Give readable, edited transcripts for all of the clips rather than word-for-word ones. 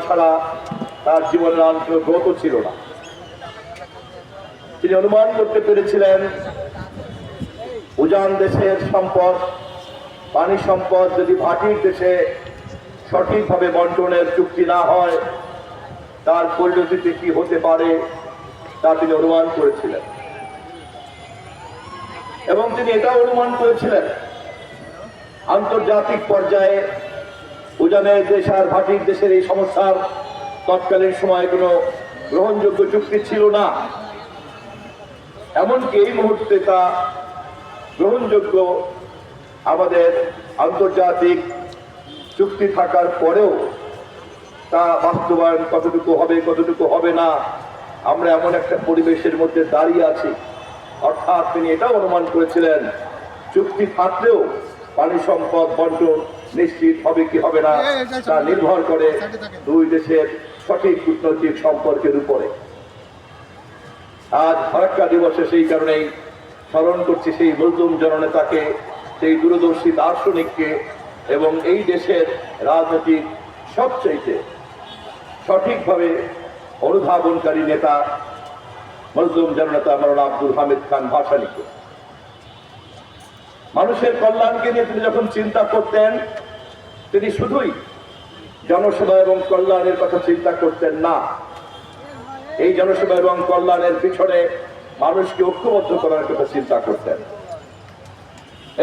ছাড়া তার জীবনের আর কোনো ব্রত ছিল না। তিনি অনুমান করতে পেরেছিলেন উজান দেশের সম্পদ, পানি সম্পদ যদি ভাটির দেশে সঠিকভাবে বন্টনের চুক্তি না হয় তার পরিণতিতে কি হতে পারে তা তিনি অনুমান করেছিলেন। এবং তিনি এটাও অনুমান করেছিলেন আন্তর্জাতিক পর্যায়ে উজানের দেশ আর ভাটির দেশের এই সমস্যার তৎকালীন সময়ে কোনো গ্রহণযোগ্য চুক্তি ছিল না। এমনকি এই মুহূর্তে তা গ্রহণযোগ্য আমাদের আন্তর্জাতিক চুক্তি থাকার পরেও তা বাস্তবায়ন কতটুকু হবে কতটুকু হবে না, আমরা এমন একটা পরিবেশের মধ্যে দাঁড়িয়ে আছি। অর্থাৎ তিনি এটাও অনুমান করেছিলেন চুক্তি থাকলেও পানি সম্পদ বন্টন নিশ্চিত হবে কি হবে না তা নির্ভর করে দুই দেশের সঠিক কূটনৈতিক সম্পর্কের উপরে। আজ ফারাক্কা দিবসে সেই কারণেই স্মরণ করছি সেই মজলুম জননেতাকে, সেই দূরদর্শী দার্শনিককে এবং এই দেশের রাজনৈতিক সবচেয়ে সঠিকভাবে অনুধাবনকারী নেতা মজলুম জননেতা মাওলানা আব্দুল হামিদ খান ভাসানীকে। মানুষের কল্যাণকে নিয়ে তিনি যখন চিন্তা করতেন তিনি শুধুই জনসেবা এবং কল্যাণের কথা চিন্তা করতেন না, এই জনসেবা এবং কল্যাণের পিছনে মানুষকে ঐক্যবদ্ধ করার কথা চিন্তা করতেন।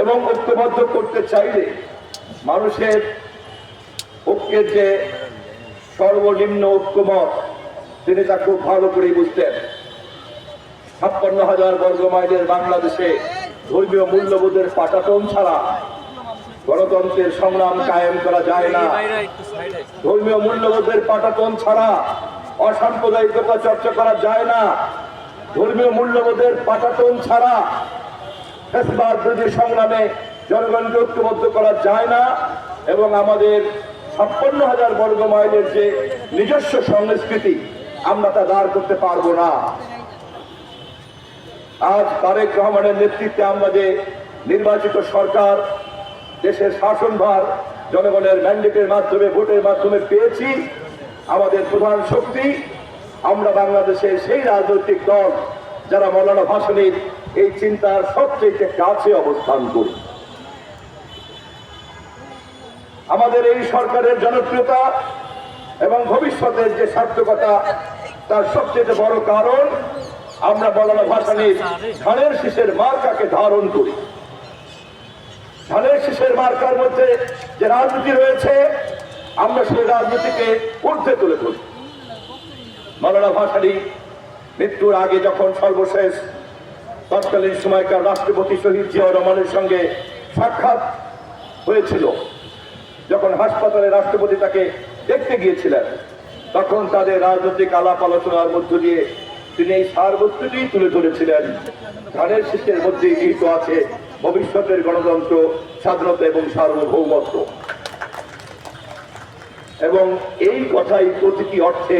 এবং ঐক্যবদ্ধ করতে চাইলে মানুষের ঐক্যের যে সর্বনিম্ন ঐক্যমত তিনি তা খুব ভালো করেই বুঝতেন। 56,000 বর্গ মাইলের বাংলাদেশে ধর্মীয় মূল্যবোধের পাটাতন ছাড়া গণতন্ত্রের সংগ্রাম কায়েম করা যায় না। ধর্মীয় মূল্যবোধের পাটাতন ছাড়া অসাম্প্রদায়িকতা চর্চা করা যায় না। ধর্মীয় মূল্যবোধের পাটাতন ছাড়া ফ্যাসিবাদ বিরোধী সংগ্রামে জনগণকে ঐক্যবদ্ধ করা যায় না। এবং আমাদের 56,000 বর্গ মাইলের যে নিজস্ব সংস্কৃতি আমরা তা দাঁড় করতে পারবো না। আজ তারেক রহমানের নেতৃত্বে আমরা যে নির্বাচিত সরকার দেশের শাসনভার জনগণের ম্যান্ডেটের মাধ্যমে ভোটের মাধ্যমে পেয়েছি, আমাদের প্রধান শক্তি আমরা বাংলাদেশের সেই রাজনৈতিক দল যারা মাওলানা ভাসানীর এই চিন্তার সবচেয়ে কাছে অবস্থান করি। আমাদের এই সরকারের জনপ্রিয়তা এবং ভবিষ্যতের যে সার্থকতা তার সবচেয়ে বড় কারণ আমরা মাওলানা ভাসানীর ধানের শীষের মার্কাকে ধারণ করি। ধানের শীষের মার্কার মধ্যে যে রাজনীতি রয়েছে আমরা সেই রাজনীতিকে ঊর্ধ্বে তুলে ধরি। মাওলানা ভাসানী মৃত্যুর আগে যখন সর্বশেষ তৎকালীন সময়কার রাষ্ট্রপতি শহীদ জিয়াউর রহমানের সঙ্গে সাক্ষাৎ হয়েছিল, যখন হাসপাতালে রাষ্ট্রপতি তাকে দেখতে গিয়েছিলেন, তখন তাদের রাজনৈতিক আলাপ আলোচনার মধ্য দিয়ে তিনি এই সারবস্তুটি তুলে ধরেছিলেন। ধানের শীষের মধ্যে নিহিত আছে ভবিষ্যতের গণতন্ত্র, স্বাধীনতা এবং সার্বভৌমত্ব। এবং এই কথাই প্রতিটি অর্থে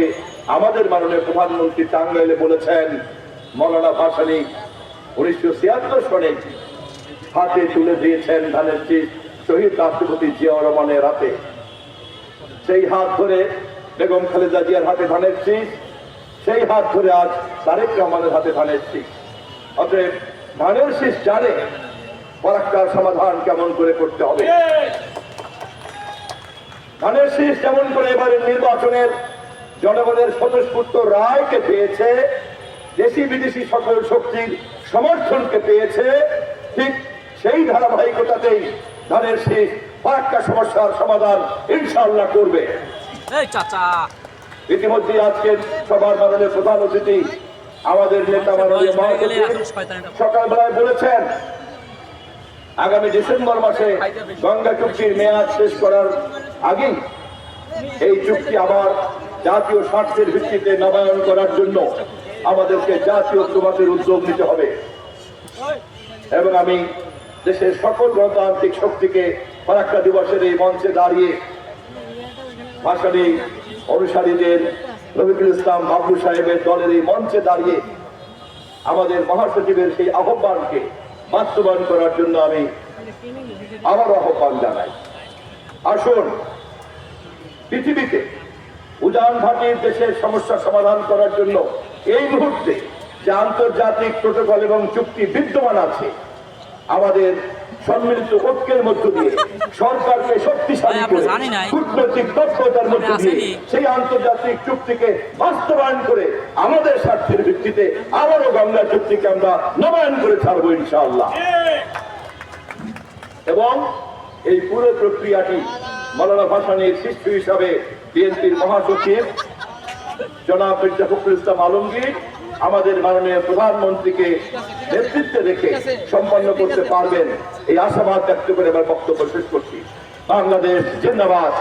আমাদের মাননীয় প্রধানমন্ত্রী টাঙ্গাইলে বলেছেন। মাওলানা ভাসানী 1976 সনে হাতে তুলে দিয়েছেন ধানের শীষ শহীদ রাষ্ট্রপতি জিয়াউর রহমানের হাতে। সেই হাত ধরে বেগম খালেদা জিয়ার হাতে ধানের শীষ, সেই হাত ধরে আজ তারেক রহমানের হাতে ধানের শীষ। অতএব ধানের শীষ জানে ফারাক্কার সমাধান কেমন করে করতে হবে। ধানের শীষ যেমন করে এবারের নির্বাচনের জনগণের স্বতঃস্ফূর্ত রায়কে পেয়েছে, দেশি বিদেশি সকল শক্তির সমর্থনকে পেয়েছে, ঠিক সেই ধারাবাহিকতাতেই ধানের শীষ ফারাক্কা সমস্যার সমাধান ইনশাআল্লাহ করবে। ইতিমধ্যে আজকের সবার মাননীয় প্রধান অতিথি আমাদের নেতা মাননীয় সকালবেলায় বলেছেন আগামী ডিসেম্বর মাসে গঙ্গা চুক্তির মেয়াদ শেষ করার আগেই এই চুক্তি আবার জাতীয় স্বার্থের ভিত্তিতে নবায়ন করার জন্য আমাদেরকে জাতীয় ঐক্যমতের উদ্যোগ নিতে হবে। এবং আমি দেশের সকল গণতান্ত্রিক শক্তিকে ফারাক্কা দিবসের এই মঞ্চে দাঁড়িয়ে ভাসানী অনুসারীদের রফিকুল ইসলাম বাবলু সাহেবের দলের এই মঞ্চে দাঁড়িয়ে আমাদের মহাসচিবের সেই আহ্বানকে বাস্তবায়ন করার জন্য আমি আবারও আহ্বান জানাই। আসুন পৃথিবীতে উজান ঘাটির দেশের সমস্যা সমাধান করার জন্য এই মুহূর্তে যে আন্তর্জাতিক প্রোটোকল এবং চুক্তি বিদ্যমান আছে, আমাদের সম্মিলিত ঐক্যের মধ্য দিয়ে সরকারকে শক্তিশালী করে কূটনৈতিক তৎপরতার মধ্য দিয়ে সেই আন্তর্জাতিক চুক্তিকে বাস্তবায়ন করে আমাদের স্বার্থের ভিত্তিতে আবারও গঙ্গা চুক্তিকে আমরা নবায়ন করে ছাড়বো ইনশাআল্লাহ। এবং এই পুরো প্রক্রিয়াটি মওলানা ভাসানীর শিষ্য হিসাবে বিএনপির মহাসচিব জনাব মির্জা ফখরুল ইসলাম আলমগীর আমাদের মাননীয় প্রধানমন্ত্রীকে নেতৃত্বে রেখে সম্পন্ন করতে পারবেন এই আশাবাদ ব্যক্ত করে আমার বক্তব্য শেষ করছি। বাংলাদেশ জিন্দাবাদ।